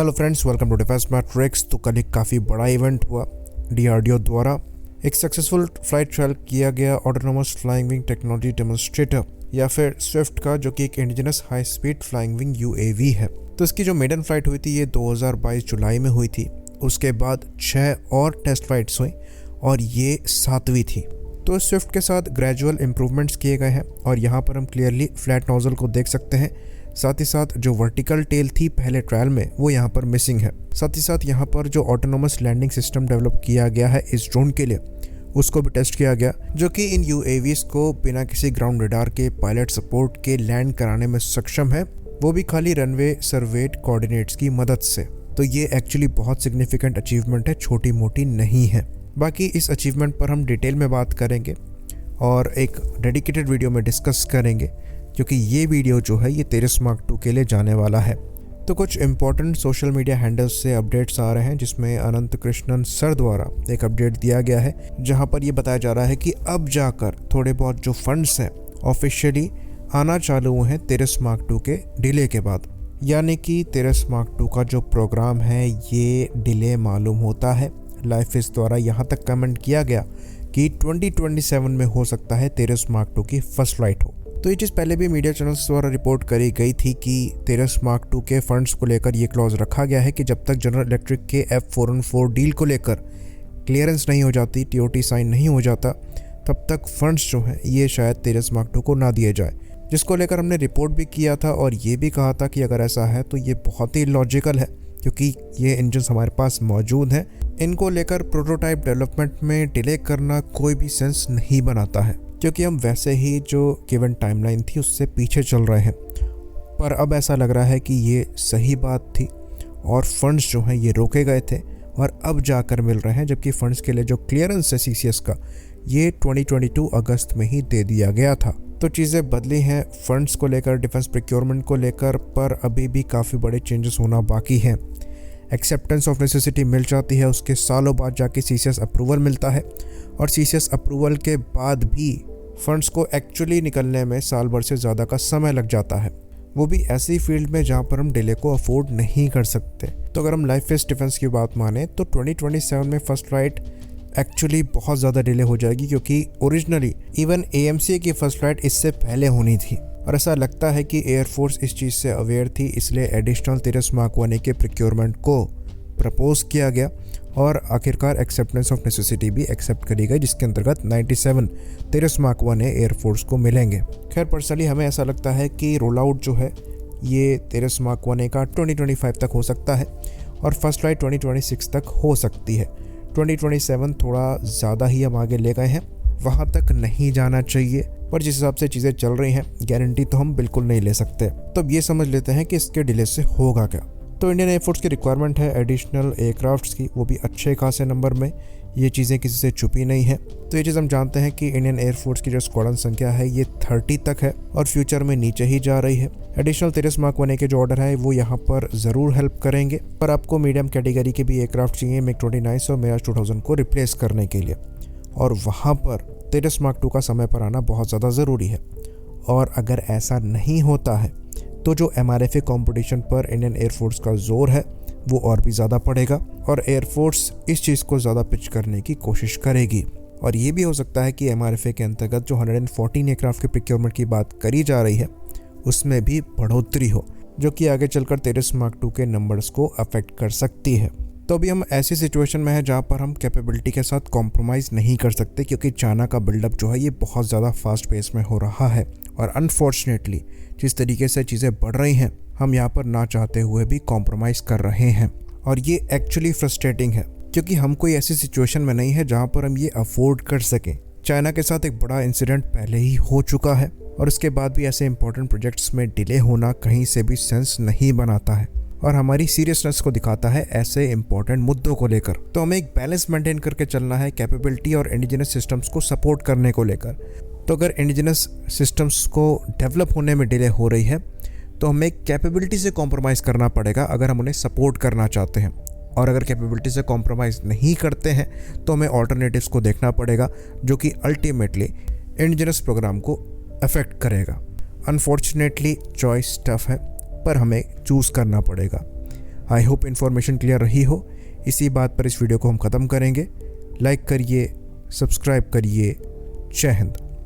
Hello friends, welcome to defence matrix. तो कल एक काफ़ी बड़ा इवेंट हुआ। डीआरडीओ द्वारा एक सक्सेसफुल फ्लाइट ट्रायल किया गया autonomous flying wing technology demonstrator या फिर स्विफ्ट का, जो कि एक indigenous high speed flying wing UAV है। तो इसकी जो मेडन फ्लाइट हुई थी ये 2022 जुलाई में हुई थी। उसके बाद 6 और टेस्ट फ्लाइट्स हुई और ये 7वीं थी। तो स्विफ्ट के साथ ग्रेजुअल इम्प्रूवमेंट्स किए गए हैं और यहाँ पर हम क्लियरली फ्लैट नोजल को देख सकते हैं। साथ ही साथ जो वर्टिकल टेल थी पहले ट्रायल में वो यहाँ पर मिसिंग है। साथ ही साथ यहाँ पर जो ऑटोनोमस लैंडिंग सिस्टम डेवलप किया गया है इस ड्रोन के लिए, उसको भी टेस्ट किया गया, जो कि इन यूएवीज को बिना किसी ग्राउंड रडार के पायलट सपोर्ट के लैंड कराने में सक्षम है, वो भी खाली रनवे सर्वेट कोऑर्डिनेट्स की मदद से। तो ये एक्चुअली बहुत सिग्निफिकेंट अचीवमेंट है, छोटी मोटी नहीं है। बाकी इस अचीवमेंट पर हम डिटेल में बात करेंगे और एक डेडिकेटेड वीडियो में डिस्कस करेंगे, क्योंकि ये वीडियो जो है ये तेरस मार्क 2 के लिए जाने वाला है। तो कुछ इंपॉर्टेंट सोशल मीडिया हैंडल्स से अपडेट्स आ रहे हैं, जिसमें अनंत कृष्णन सर द्वारा एक अपडेट दिया गया है, जहां पर ये बताया जा रहा है कि अब जाकर थोड़े बहुत जो फंड्स हैं ऑफिशियली आना चालू हुए हैं तेरस मार्क 2 के डिले के बाद। यानी कि तेरस मार्क 2 का जो प्रोग्राम है ये डिले मालूम होता है। लाइफिस द्वारा यहाँ तक कमेंट किया गया कि 2027 में हो सकता है तेरस मार्क 2 की फर्स्ट फ्लाइट हो। तो ये चीज़ पहले भी मीडिया चैनल्स द्वारा रिपोर्ट करी गई थी कि तेरस मार्क 2 के फंड्स को लेकर ये क्लॉज रखा गया है कि जब तक जनरल इलेक्ट्रिक के F414 डील को लेकर क्लियरेंस नहीं हो जाती, टीओटी साइन नहीं हो जाता, तब तक फंड्स जो हैं ये शायद तेरस मार्क 2 को ना दिए जाए, जिसको लेकर हमने रिपोर्ट भी किया था और ये भी कहा था कि अगर ऐसा है तो ये बहुत ही लॉजिकल है, क्योंकि ये इंजन हमारे पास मौजूद हैं। इनको लेकर प्रोटोटाइप डेवलपमेंट में डिले करना कोई भी सेंस नहीं बनाता है, क्योंकि हम वैसे ही जो गिवन टाइमलाइन थी उससे पीछे चल रहे हैं। पर अब ऐसा लग रहा है कि ये सही बात थी और फंड्स जो हैं ये रोके गए थे और अब जाकर मिल रहे हैं, जबकि फंड्स के लिए जो क्लियरेंस है सीसीएस का ये 2022 अगस्त में ही दे दिया गया था। तो चीज़ें बदली हैं फंड्स को लेकर, डिफेंस प्रोक्योरमेंट को लेकर, पर अभी भी काफ़ी बड़े चेंजेस होना बाकी हैं। एक्सेप्टेंस ऑफ नेसेसिटी मिल जाती है, उसके सालों बाद जाके सीसीएस अप्रूवल मिलता है और सीसीएस अप्रूवल के बाद भी फंड्स को एक्चुअली निकलने में साल भर से ज़्यादा का समय लग जाता है, वो भी ऐसी फील्ड में जहाँ पर हम डिले को अफोर्ड नहीं कर सकते। तो अगर हम लाइफ फेस डिफेंस की बात माने तो 2027 में फर्स्ट फ्लाइट एक्चुअली बहुत ज़्यादा डिले हो जाएगी, क्योंकि ओरिजिनली इवन एएमसी की फर्स्ट फ्लाइट इससे पहले होनी थी और ऐसा लगता है कि एयरफोर्स इस चीज़ से अवेयर थी, इसलिए एडिशनल तेरस मार्क 1 के प्रोक्योरमेंट को प्रपोज किया गया और आखिरकार एक्सेप्टेंस ऑफ नेसेसिटी भी एक्सेप्ट करी गई, जिसके अंतर्गत 97 तेरस मार्क 1 एयरफोर्स को मिलेंगे। खैर पर्सनली हमें ऐसा लगता है कि रोल आउट जो है ये तेरस मार्क 1 का 2025 तक हो सकता है और फर्स्ट फ्लाइट 2026 तक हो सकती है। 2027 थोड़ा ज़्यादा ही हम आगे ले गए हैं, वहाँ तक नहीं जाना चाहिए, पर जिस हिसाब से चीज़ें चल रही हैं गारंटी तो हम बिल्कुल नहीं ले सकते। तो अब ये समझ लेते हैं कि इसके डिले से होगा क्या। तो इंडियन एयरफोर्स की रिक्वायरमेंट है एडिशनल एयरक्राफ्ट्स की, वो भी अच्छे खासे नंबर में। ये चीज़ें किसी से छुपी नहीं है। तो ये चीज़ हम जानते हैं कि इंडियन एयरफोर्स की जो स्क्वाड्रन संख्या है ये 30 तक है और फ्यूचर में नीचे ही जा रही है। एडिशनल तेरस मार्क 1 के जो ऑर्डर है वो यहाँ पर ज़रूर हेल्प करेंगे, पर आपको मीडियम कैटेगरी के भी एयरक्राफ्ट चाहिए MiG-29 और मिराज 2000 को रिप्लेस करने के लिए, और वहाँ पर तेरस मार्क 2 का समय पर आना बहुत ज़्यादा ज़रूरी है। और अगर ऐसा नहीं होता है तो जो MRFA कंपटीशन पर इंडियन एयरफोर्स का जोर है वो और भी ज़्यादा पड़ेगा और एयरफोर्स इस चीज़ को ज़्यादा पिच करने की कोशिश करेगी। और ये भी हो सकता है कि MRFA के अंतर्गत जो 114 एयरक्राफ्ट के प्रोक्योरमेंट की बात करी जा रही है उसमें भी बढ़ोतरी हो, जो कि आगे चलकर तेरस मार्क 2 के नंबर्स को अफेक्ट कर सकती है। तो अभी हम ऐसी सिचुएशन में हैं जहाँ पर हम कैपेबिलिटी के साथ कॉम्प्रोमाइज़ नहीं कर सकते, क्योंकि चाइना का बिल्डअप जो है ये बहुत ज़्यादा फास्ट पेस में हो रहा है और अनफॉर्चुनेटली जिस तरीके से चीज़ें बढ़ रही हैं हम यहाँ पर ना चाहते हुए भी कॉम्प्रोमाइज़ कर रहे हैं और ये एक्चुअली फ्रस्ट्रेटिंग है, क्योंकि हम कोई ऐसी सिचुएशन में नहीं है जहाँ पर हम ये अफोर्ड कर सकें। चाइना के साथ एक बड़ा इंसिडेंट पहले ही हो चुका है और उसके बाद भी ऐसे इंपॉर्टेंट प्रोजेक्ट्स में डिले होना कहीं से भी सेंस नहीं बनाता है और हमारी सीरियसनेस को दिखाता है ऐसे इंपॉर्टेंट मुद्दों को लेकर। तो हमें एक बैलेंस मेंटेन करके चलना है कैपेबिलिटी और इंडिजिनस सिस्टम्स को सपोर्ट करने को लेकर। तो अगर इंडिजिनस सिस्टम्स को डेवलप होने में डिले हो रही है तो हमें कैपेबिलिटी से कॉम्प्रोमाइज़ करना पड़ेगा अगर हम उन्हें सपोर्ट करना चाहते हैं, और अगर कैपेबिलिटी से कॉम्प्रोमाइज़ नहीं करते हैं तो हमें ऑल्टरनेटिव्स को देखना पड़ेगा, जो कि अल्टीमेटली इंडिजिनस प्रोग्राम को अफेक्ट करेगा। अनफॉर्चुनेटली चॉइस टफ है, पर हमें चूज़ करना पड़ेगा। आई होप इन्फॉर्मेशन क्लियर रही हो। इसी बात पर इस वीडियो को हम ख़त्म करेंगे। लाइक करिए, सब्सक्राइब करिए। जय हिंद।